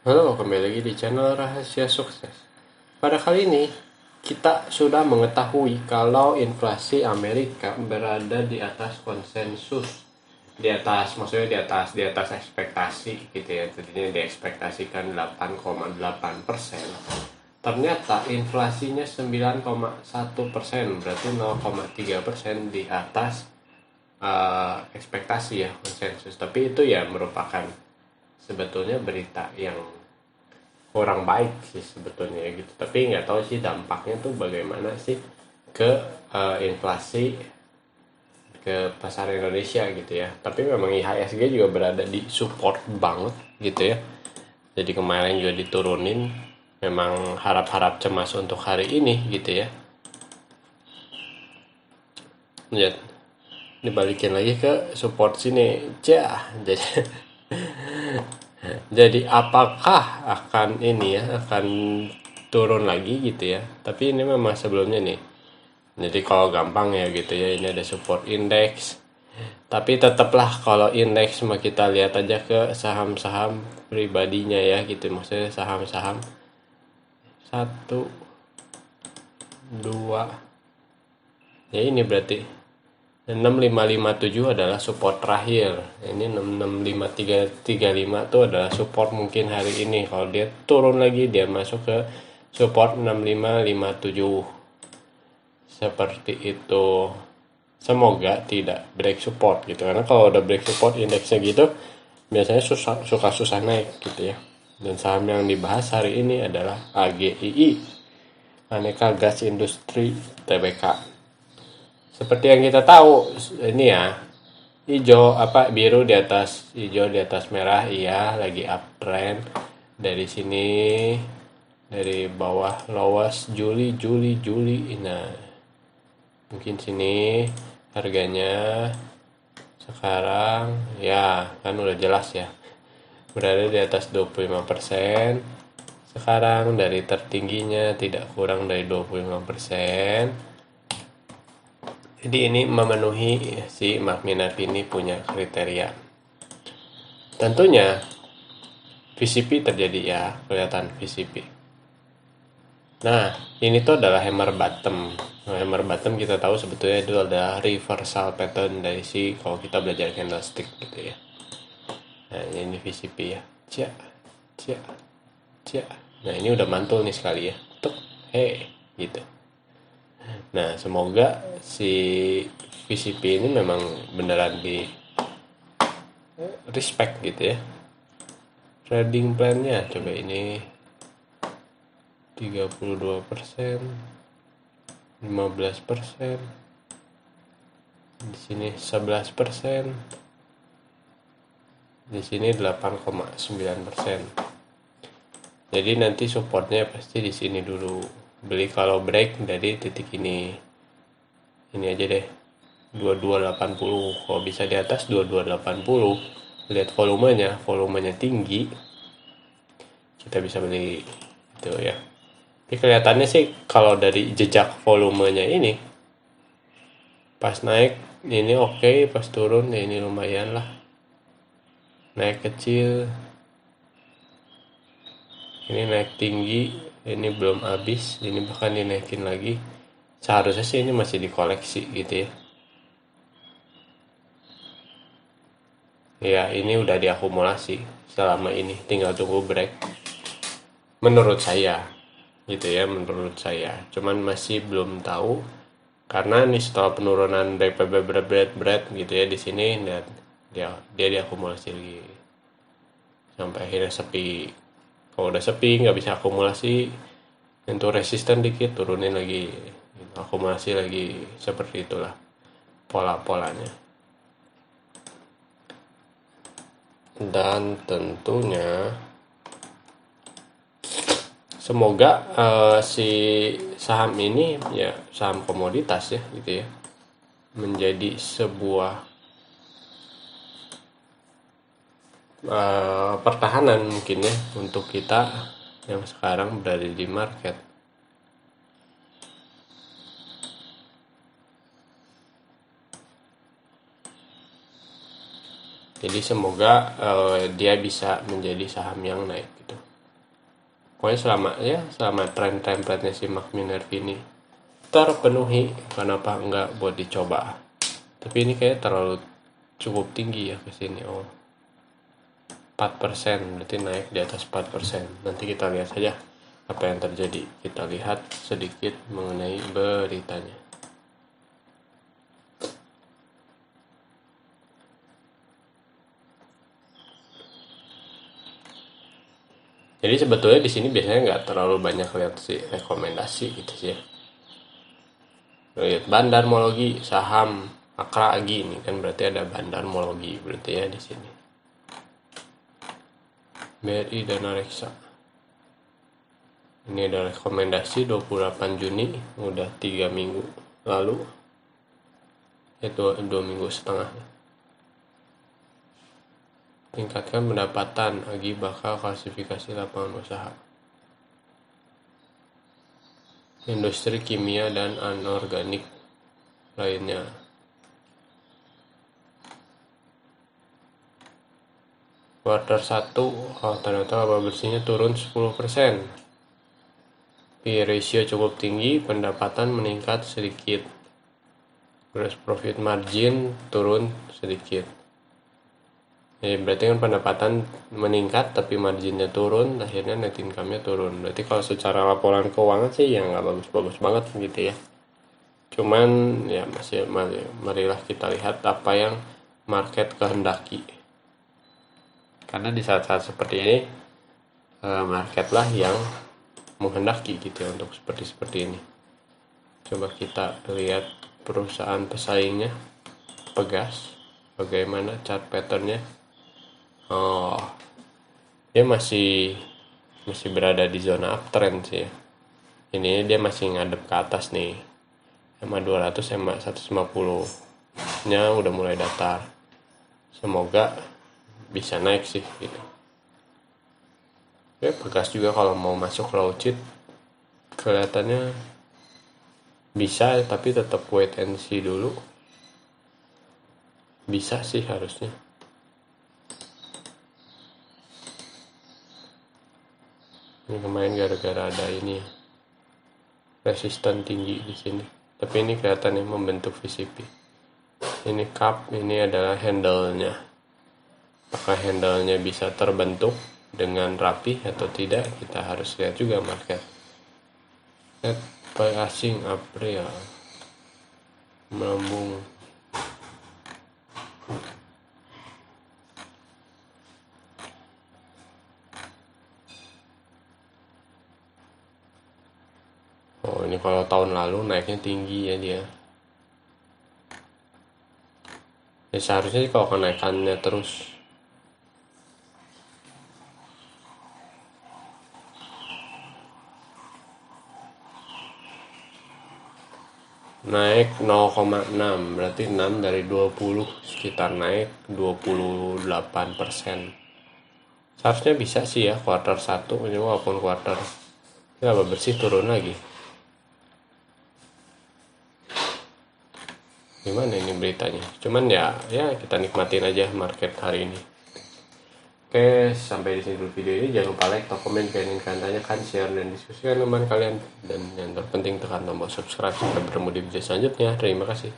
Halo, kembali lagi di channel Rahasia Sukses. Pada kali ini, kita sudah mengetahui kalau inflasi Amerika berada di atas konsensus. Maksudnya di atas ekspektasi gitu ya. Tadinya diekspektasikan 8,8%. Ternyata inflasinya 9,1%, berarti 0,3% di atas ekspektasi ya, konsensus. Tapi itu ya merupakan sebetulnya berita yang kurang baik sih sebetulnya gitu, tapi nggak tahu sih dampaknya tuh bagaimana sih ke inflasi ke pasar Indonesia gitu ya. Tapi memang IHSG juga berada di support banget gitu ya, jadi kemarin juga diturunin, memang harap-harap cemas untuk hari ini gitu ya. Lihat, dibalikin lagi ke support sini jadi jadi apakah akan ini ya, akan turun lagi gitu ya. Tapi ini memang sebelumnya nih, jadi kalau gampang ya gitu ya, ini ada support index. Tapi tetaplah kalau indeks mah kita lihat aja ke saham-saham pribadinya ya gitu. Maksudnya saham-saham satu, dua, ya ini berarti 6557 adalah support terakhir. Ini 66535 tuh adalah support mungkin hari ini. Kalau dia turun lagi, dia masuk ke support 6557. Seperti itu. Semoga tidak break support gitu. Karena kalau udah break support indeksnya gitu, biasanya suka susah naik gitu ya. Dan saham yang dibahas hari ini adalah AGII, Aneka Gas Industri Tbk. Seperti yang kita tahu ini ya, hijau apa biru di atas hijau di atas merah, iya lagi uptrend. Dari sini, dari bawah lowest Juli Juli Juli, nah mungkin sini harganya sekarang ya kan udah jelas ya, berada di atas 25%. Sekarang dari tertingginya tidak kurang dari 25%. Jadi ini memenuhi si Mark Minap ini punya kriteria. Tentunya VCP terjadi ya, kelihatan VCP. Nah, ini tuh adalah hammer bottom. Nah, hammer bottom kita tahu sebetulnya itu adalah reversal pattern dari si, kalau kita belajar candlestick gitu ya. Nah, ini VCP ya. Cia, cia, cia. Nah, ini udah mantul nih sekali ya. Tuk, gitu. Nah, semoga si VCP ini memang beneran di respect gitu ya. Trading plan-nya coba ini 32%, 15%, di sini 11%, di sini 8,9%. Jadi nanti supportnya pasti di sini dulu. Beli kalau break dari titik ini. Ini aja deh. 2280. Kalau bisa di atas 2280, lihat volumenya tinggi, kita bisa beli itu ya. Tapi kelihatannya sih kalau dari jejak volumenya ini, pas naik ini oke, pas turun ya ini lumayan lah. Naik kecil, ini naik tinggi, ini belum habis, ini bahkan dinaikin lagi. Seharusnya sih ini masih dikoleksi gitu ya. Ya ini udah diakumulasi selama ini, tinggal tunggu break. Menurut saya gitu ya, menurut saya. Cuman masih belum tahu karena nih setelah penurunan BPB berat gitu ya di sini, dan dia diakumulasi lagi sampai akhirnya sepi. Kalau udah sepi nggak bisa akumulasi, untuk resisten dikit turunin lagi, akumulasi lagi, seperti itulah pola-polanya. Dan tentunya semoga si saham ini ya, saham komoditas ya gitu ya, menjadi sebuah pertahanan mungkin ya untuk kita yang sekarang berada di market. Jadi semoga dia bisa menjadi saham yang naik gitu. pokoknya selama tren template-nya si Mark Minervi ini terpenuhi, kenapa enggak buat dicoba. Tapi ini kayak terlalu cukup tinggi ya ke sini. 4%, berarti naik di atas 4%. Nanti kita lihat saja apa yang terjadi. Kita lihat sedikit mengenai beritanya. Jadi sebetulnya di sini biasanya nggak terlalu banyak lihat si rekomendasi gitu sih ya. Lihat bandarmologi saham Akra Agi ini kan berarti ada bandarmologi berarti ya di sini. BRI dan Reksa. Ini ada rekomendasi 28 Juni, udah 3 minggu lalu. Itu 2 minggu setengah. Tingkatkan pendapatan, Agi bakal klasifikasi lapangan usaha. Industri kimia dan anorganik lainnya. Kuartal 1, ternyata laba bersihnya turun 10%. P ratio cukup tinggi, pendapatan meningkat sedikit. Gross profit margin turun sedikit. Ya, berarti kan pendapatan meningkat tapi marginnya turun, akhirnya net income-nya turun. Berarti kalau secara laporan keuangan sih yang nggak bagus-bagus banget gitu ya. Cuman ya marilah kita lihat apa yang market kehendaki. Karena di saat-saat seperti ini marketlah yang menghendaki gitu ya untuk seperti ini. Coba kita lihat perusahaan pesaingnya, Pegas, bagaimana chart patternnya. Dia masih berada di zona uptrend sih ya. Ini dia masih ngadep ke atas nih. MA 200, MA 150 nya udah mulai datar. Semoga bisa naik sih gitu. Ya, Pegas juga kalau mau masuk low chit kelihatannya bisa, tapi tetap wait and see dulu. Bisa sih harusnya. Ini kemarin gara-gara ada ini resisten tinggi di sini, tapi ini kelihatannya membentuk VCP. Ini cup, ini adalah handle-nya. Apakah handle-nya bisa terbentuk dengan rapi atau tidak, kita harus lihat juga market. Net buy asing April melambung. Ini kalau tahun lalu naiknya tinggi ya dia. Ya seharusnya sih kalau kenaikannya terus naik 0,6, berarti 6 dari 20, sekitar naik 28%. Seharusnya bisa sih ya kuartal 1, ini walaupun kuartal laba bersih turun lagi. Gimana ini beritanya? Cuman ya kita nikmatin aja market hari ini. Oke, sampai di sini dulu video ini. Jangan lupa like atau komen kalian ingin tanyakan, share dan diskusikan teman kalian. Dan yang terpenting tekan tombol subscribe sampai bertemu di video selanjutnya. Terima kasih.